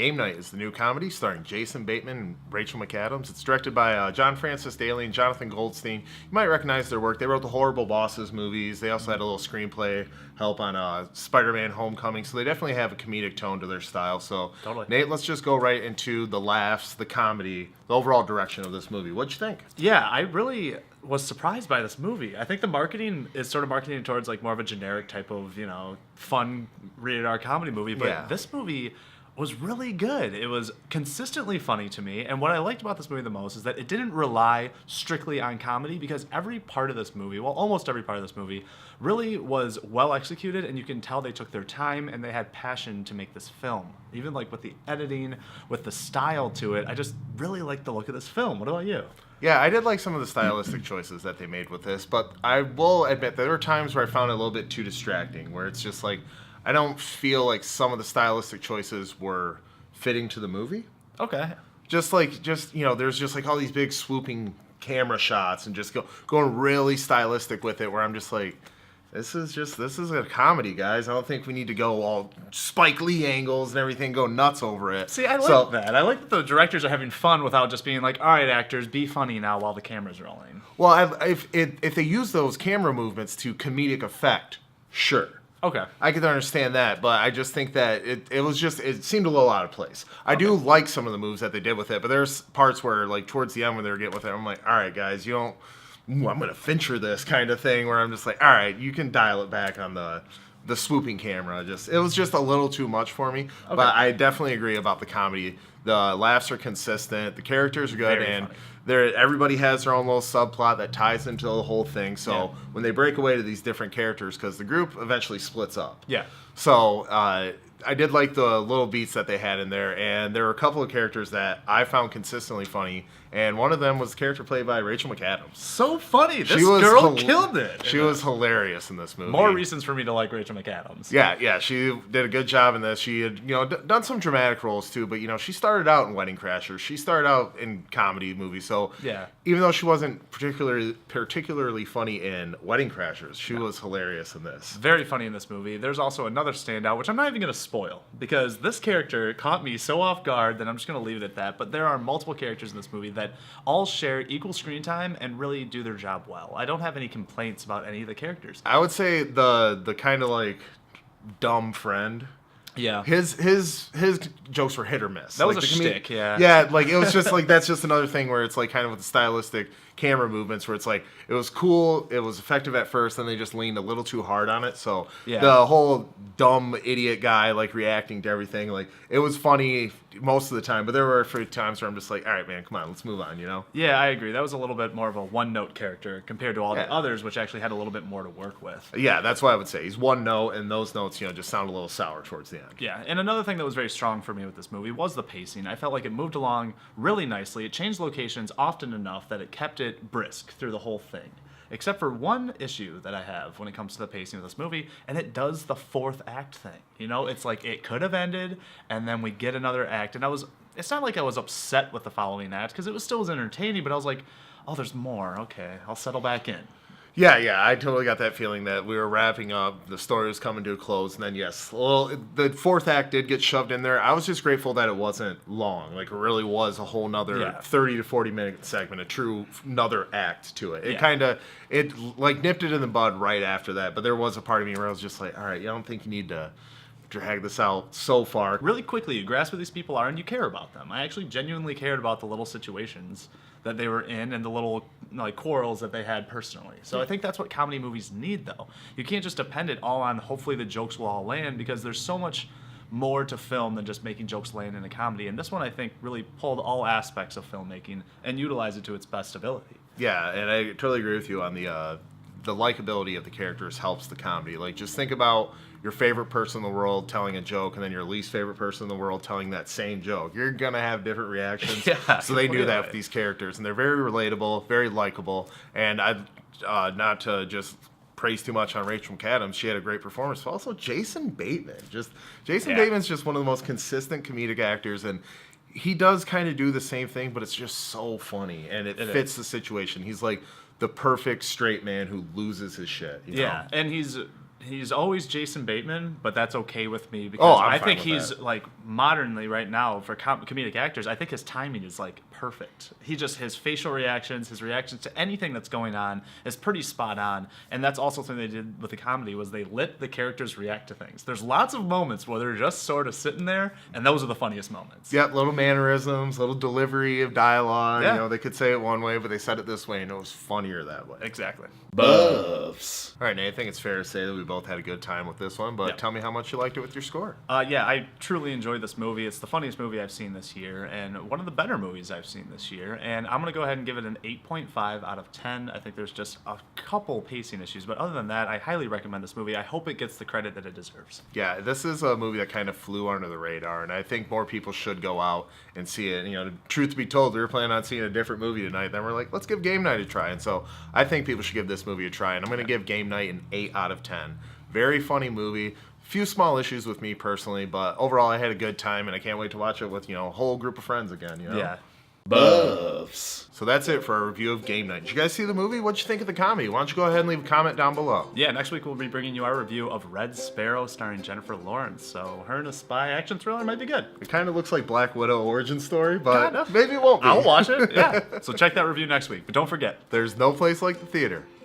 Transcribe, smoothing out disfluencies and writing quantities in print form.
Game Night is the new comedy starring Jason Bateman and Rachel McAdams. It's directed by John Francis Daly and Jonathan Goldstein. You might recognize their work. They wrote the Horrible Bosses movies. They also had a little screenplay help on Spider-Man Homecoming. So they definitely have a comedic tone to their style. So, Totally. Nate, let's just go right into the laughs, the comedy, the overall direction of this movie. What'd you think? Yeah, I really was surprised by this movie. I think the marketing is sort of marketing towards like more of a generic type of, fun rated R comedy movie. But Yeah. this movie was really good. It was consistently funny to me. And what I liked about this movie the most is that it didn't rely strictly on comedy, because every part of this movie, well, almost every part of this movie, really was well executed, and you can tell they took their time and they had passion to make this film. Even like with the editing, with the style to it, I just really like the look of this film. What about you? Yeah, I did like some of the stylistic choices that they made with this, but I will admit there were times where I found it a little bit too distracting, where it's just like, I don't feel like some of the stylistic choices were fitting to the movie. Okay. There's just like all these big swooping camera shots and just going really stylistic with it, where I'm just like, this is a comedy, guys. I don't think we need to go all Spike Lee angles and everything, go nuts over it. See, I like that. I like that the directors are having fun without just being like, all right, actors, be funny now while the camera's rolling. Well, if they use those camera movements to comedic effect, sure. Okay. I could understand that, but I just think that it seemed a little out of place. I do like some of the moves that they did with it, but there's parts where, like, towards the end when they were getting with it, I'm like, all right, guys, you don't, I'm going to Fincher this kind of thing, where I'm just like, all right, you can dial it back on the swooping camera. It was just a little too much for me, Okay. but I definitely agree about the comedy. The laughs are consistent, the characters are good, Very and funny. everybody has their own little subplot that ties into the whole thing. So Yeah. when they break away to these different characters, because the group eventually splits up. Yeah. So I did like the little beats that they had in there, and there were a couple of characters that I found consistently funny, and one of them was the character played by Rachel McAdams. So funny. This girl killed it. She was hilarious in this movie. More reasons for me to like Rachel McAdams. Yeah, she did a good job in this. She had, done some dramatic roles too, but she started out in Wedding Crashers. She started out in comedy movies. So Yeah. even though she wasn't particularly funny in Wedding Crashers, she was hilarious in this. Very funny in this movie. There's also another standout, which I'm not even going to spoil, because this character caught me so off guard that I'm just going to leave it at that. But there are multiple characters in this movie that all share equal screen time and really do their job well. I don't have any complaints about any of the characters. I would say the kind of like dumb friend. Yeah. His jokes were hit or miss. That was Like, a shtick, yeah. Yeah, like it was just like that's just another thing where it's like kind of with the stylistic camera movements where it's like it was cool, it was effective at first, then they just leaned a little too hard on it. So Yeah. the whole dumb idiot guy like reacting to everything, like it was funny most of the time, but there were a few times where I'm just like, all right, man, come on, let's move on, Yeah, I agree. That was a little bit more of a one-note character compared to all Yeah. the others, which actually had a little bit more to work with. Yeah, that's what I would say. He's one note, and those notes, just sound a little sour towards the end. Yeah, and another thing that was very strong for me with this movie was the pacing. I felt like it moved along really nicely. It changed locations often enough that it kept it brisk through the whole thing. Except for one issue that I have when it comes to the pacing of this movie, and it does the fourth act thing. It's like it could have ended, and then we get another act, and it's not like I was upset with the following act, because it was still entertaining, but I was like, oh, there's more. Okay, I'll settle back in. Yeah, I totally got that feeling that we were wrapping up, the story was coming to a close, and then yes, well, the fourth act did get shoved in there. I was just grateful that it wasn't long, like it really was a whole nother 30 to 40 minute segment, a true another act to it. It like nipped it in the bud right after that, but there was a part of me where I was just like, all right, I don't think you need to drag this out so far. Really quickly, you grasp who these people are and you care about them. I actually genuinely cared about the little situations that they were in and the little quarrels that they had personally. So I think that's what comedy movies need, though. You can't just depend it all on hopefully the jokes will all land, because there's so much more to film than just making jokes land in a comedy. And this one, I think, really pulled all aspects of filmmaking and utilized it to its best ability. Yeah, and I totally agree with you on the likability of the characters helps the comedy. Like, just think about your favorite person in the world telling a joke and then your least favorite person in the world telling that same joke. You're going to have different reactions. Yeah, so they knew completely. that with these characters, and they're very relatable, very likable. And not to just praise too much on Rachel McAdams, she had a great performance, but also Jason Bateman. Jason Bateman's just one of the most consistent comedic actors, and he does kind of do the same thing, but it's just so funny, and it fits the situation. He's like the perfect straight man who loses his shit. Yeah, and he's He's always Jason Bateman, but that's okay with me Oh, because I'm I fine think with he's that. like modernly right now for comedic actors. I think his timing is like perfect. His facial reactions, his reactions to anything that's going on is pretty spot on. And that's also something they did with the comedy was they let the characters react to things. There's lots of moments where they're just sort of sitting there, and those are the funniest moments. Yep, little mannerisms, little delivery of dialogue. Yeah. You know, they could say it one way, but they said it this way, and it was funnier that way. Exactly. Buffs. All right, Nate, I think it's fair to say that we both had a good time with this one, but Yep. tell me how much you liked it with your score. Yeah, I truly enjoyed this movie. It's the funniest movie I've seen this year, and one of the better movies I've seen this year. And I'm gonna go ahead and give it an 8.5 out of 10. I think there's just a couple pacing issues, but other than that, I highly recommend this movie. I hope it gets the credit that it deserves. Yeah, this is a movie that kind of flew under the radar, and I think more people should go out and see it. You know, truth be told, we were planning on seeing a different movie tonight. Then we're like, let's give Game Night a try. And so I think people should give this movie a try. And I'm going to give Game Night an 8 out of 10. Very funny movie. Few small issues with me personally, but overall I had a good time, and I can't wait to watch it with, you know, a whole group of friends again. You know? Yeah. Buffs. So that's it for our review of Game Night. Did you guys see the movie? What'd you think of the comedy? Why don't you go ahead and leave a comment down below? Yeah, next week we'll be bringing you our review of Red Sparrow starring Jennifer Lawrence. So her in a spy action thriller might be good. It kind of looks like Black Widow origin story, but Kinda. maybe it won't be. I'll watch it. Yeah. So check that review next week. But don't forget, There's no place like the theater.